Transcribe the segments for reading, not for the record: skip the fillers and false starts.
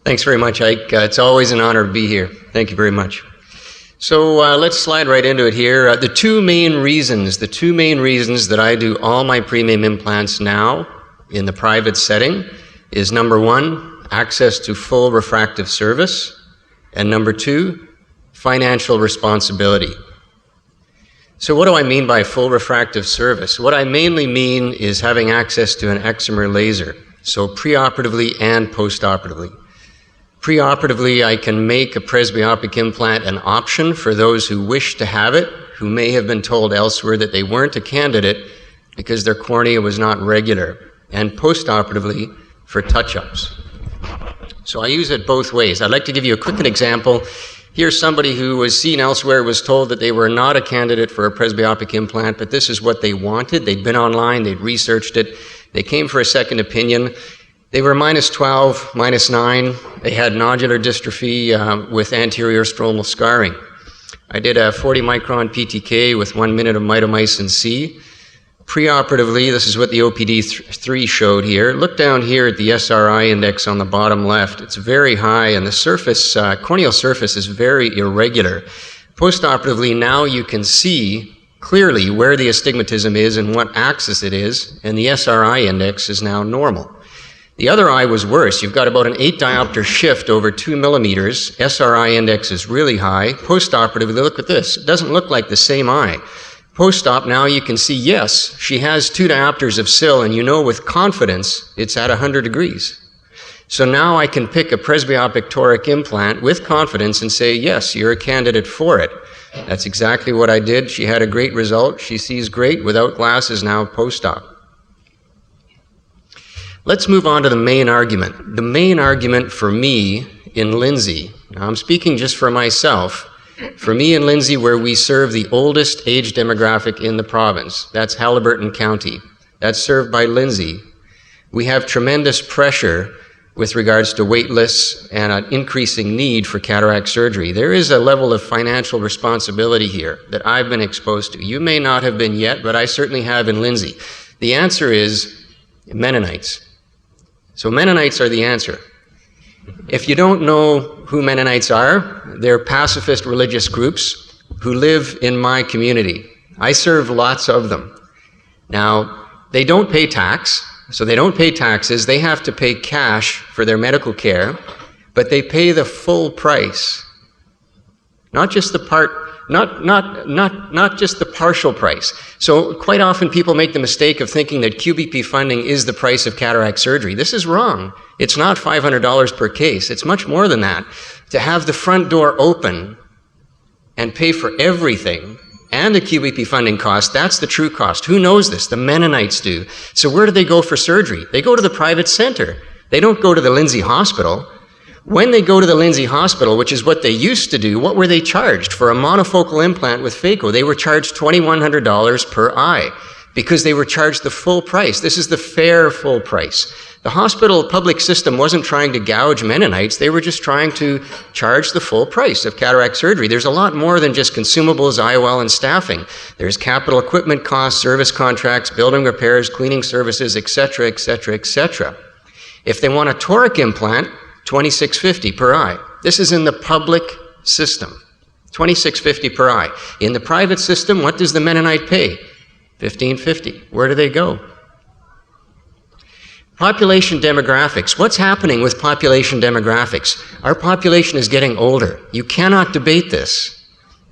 Thanks very much, Ike. It's always an honor to be here. Thank you very much. So let's slide right into it here. The two main reasons that I do all my premium implants now in the private setting is number one, access to full refractive service, and number two, financial responsibility. So what do I mean by full refractive service? What I mainly mean is having access to an excimer laser, so preoperatively and postoperatively. Preoperatively, I can make a presbyopic implant an option for those who wish to have it, who may have been told elsewhere that they weren't a candidate because their cornea was not regular, and postoperatively for touch-ups. So I use it both ways. I'd like to give you a quick example. Here's somebody who was seen elsewhere, was told that they were not a candidate for a presbyopic implant, but this is what they wanted. They'd been online, they'd researched it, they came for a second opinion. They were -12, -9. They had nodular dystrophy with anterior stromal scarring. I did a 40 micron PTK with 1 minute of mitomycin C. Preoperatively, this is what the OPD3 showed here. Look down here at the SRI index on the bottom left. It's very high, and the surface, corneal surface is very irregular. Postoperatively, now you can see clearly where the astigmatism is and what axis it is, and the SRI index is now normal. The other eye was worse. You've got about an 8 diopter shift over 2 millimeters. SRI index is really high. Postoperatively, look at this. It doesn't look like the same eye. Post-op, now you can see, yes, she has 2 diopters of SIL, and you know with confidence it's at 100 degrees. So now I can pick a presbyopic toric implant with confidence and say, yes, you're a candidate for it. That's exactly what I did. She had a great result. She sees great without glasses now post-op. Let's move on to the main argument. The main argument for me in Lindsay, now I'm speaking just for myself, for me in Lindsay, where we serve the oldest age demographic in the province, that's Haliburton County. That's served by Lindsay. We have tremendous pressure with regards to wait lists and an increasing need for cataract surgery. There is a level of financial responsibility here that I've been exposed to. You may not have been yet, but I certainly have in Lindsay. The answer is Mennonites. So Mennonites are the answer. If you don't know who Mennonites are, they're pacifist religious groups who live in my community. I serve lots of them. Now, they don't pay tax, so they don't pay taxes. They have to pay cash for their medical care, but they pay the full price. Not just the just the partial price. So quite often people make the mistake of thinking that QBP funding is the price of cataract surgery. This is wrong. It's not $500 per case. It's much more than that. To have the front door open and pay for everything and the QBP funding cost, that's the true cost. Who knows this? The Mennonites do. So where do they go for surgery? They go to the private center. They don't go to the Lindsay Hospital. When they go to the Lindsay Hospital, which is what they used to do, what were they charged for a monofocal implant with phaco? They were charged $2,100 per eye because they were charged the full price. This is the fair full price. The hospital public system wasn't trying to gouge Mennonites. They were just trying to charge the full price of cataract surgery. There's a lot more than just consumables, IOL, and staffing. There's capital equipment costs, service contracts, building repairs, cleaning services, etc., etc., etc. If they want a toric implant, $2,650 per eye. This is in the public system, $2,650 per eye. In the private system, what does the Mennonite pay? $1,550. Where do they go? Population demographics. What's happening with population demographics? Our population is getting older. You cannot debate this.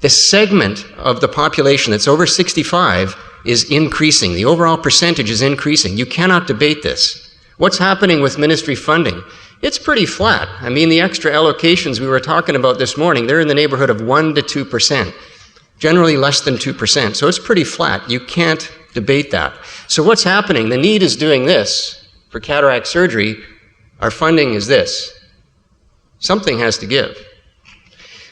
The segment of the population that's over 65 is increasing. The overall percentage is increasing. You cannot debate this. What's happening with ministry funding? It's pretty flat. I mean, the extra allocations we were talking about this morning, they're in the neighborhood of 1 to 2%, generally less than 2%. So it's pretty flat. You can't debate that. So what's happening? The need is doing this. For cataract surgery, our funding is this. Something has to give.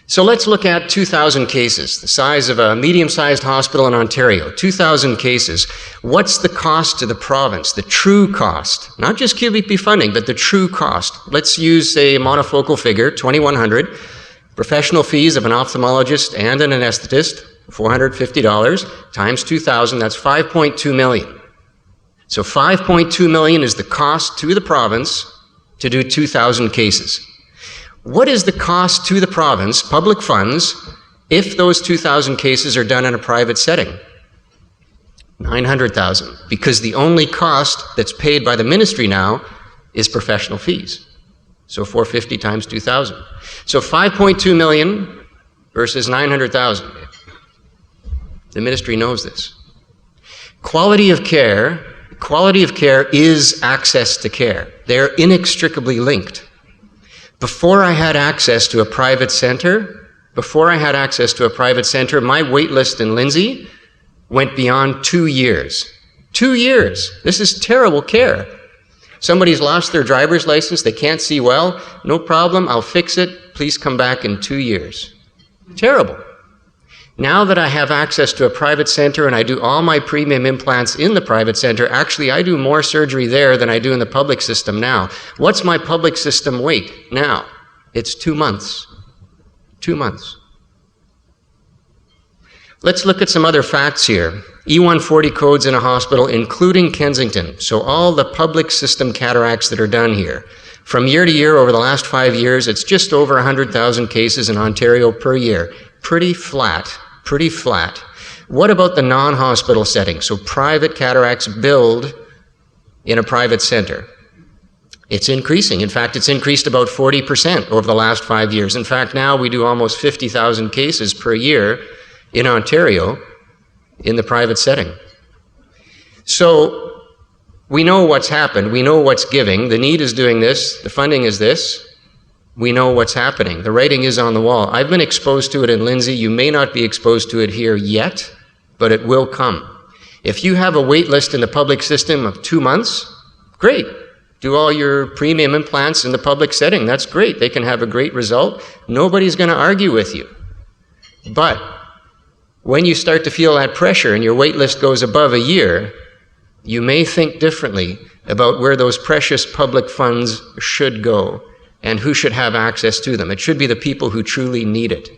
So let's look at 2,000 cases, the size of a medium-sized hospital in Ontario, 2,000 cases. What's the cost to the province, the true cost? Not just QBP funding, but the true cost. Let's use a monofocal figure, $2,100. Professional fees of an ophthalmologist and an anesthetist, $450 times 2,000, that's $5.2 million. So $5.2 million is the cost to the province to do 2,000 cases. What is the cost to the province, public funds, if those 2,000 cases are done in a private setting? 900,000, because the only cost that's paid by the ministry now is professional fees. So 450 times 2,000. So 5.2 million versus 900,000. The ministry knows this. Quality of care is access to care. They're inextricably linked. Before I had access to a private center, my wait list in Lindsay went beyond 2 years. 2 years. This is terrible care. Somebody's lost their driver's license, they can't see well. No problem, I'll fix it. Please come back in 2 years. Terrible. Now that I have access to a private center and I do all my premium implants in the private center, actually I do more surgery there than I do in the public system now. What's my public system wait now? It's 2 months. 2 months. Let's look at some other facts here. E140 codes in a hospital, including Kensington. So all the public system cataracts that are done here. From year to year, over the last 5 years, it's just over 100,000 cases in Ontario per year. Pretty flat, pretty flat. What about the non-hospital setting? So private cataracts billed in a private center. It's increasing. In fact, it's increased about 40% over the last 5 years. In fact, now we do almost 50,000 cases per year in Ontario in the private setting. So we know what's happened. We know what's giving. The need is doing this. The funding is this. We know what's happening. The writing is on the wall. I've been exposed to it in Lindsay. You may not be exposed to it here yet, but it will come. If you have a wait list in the public system of 2 months, great. Do all your premium implants in the public setting. That's great. They can have a great result. Nobody's going to argue with you. But when you start to feel that pressure and your wait list goes above a year, you may think differently about where those precious public funds should go and who should have access to them. It should be the people who truly need it.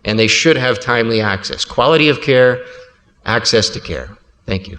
And they should have timely access. Quality of care, access to care. Thank you.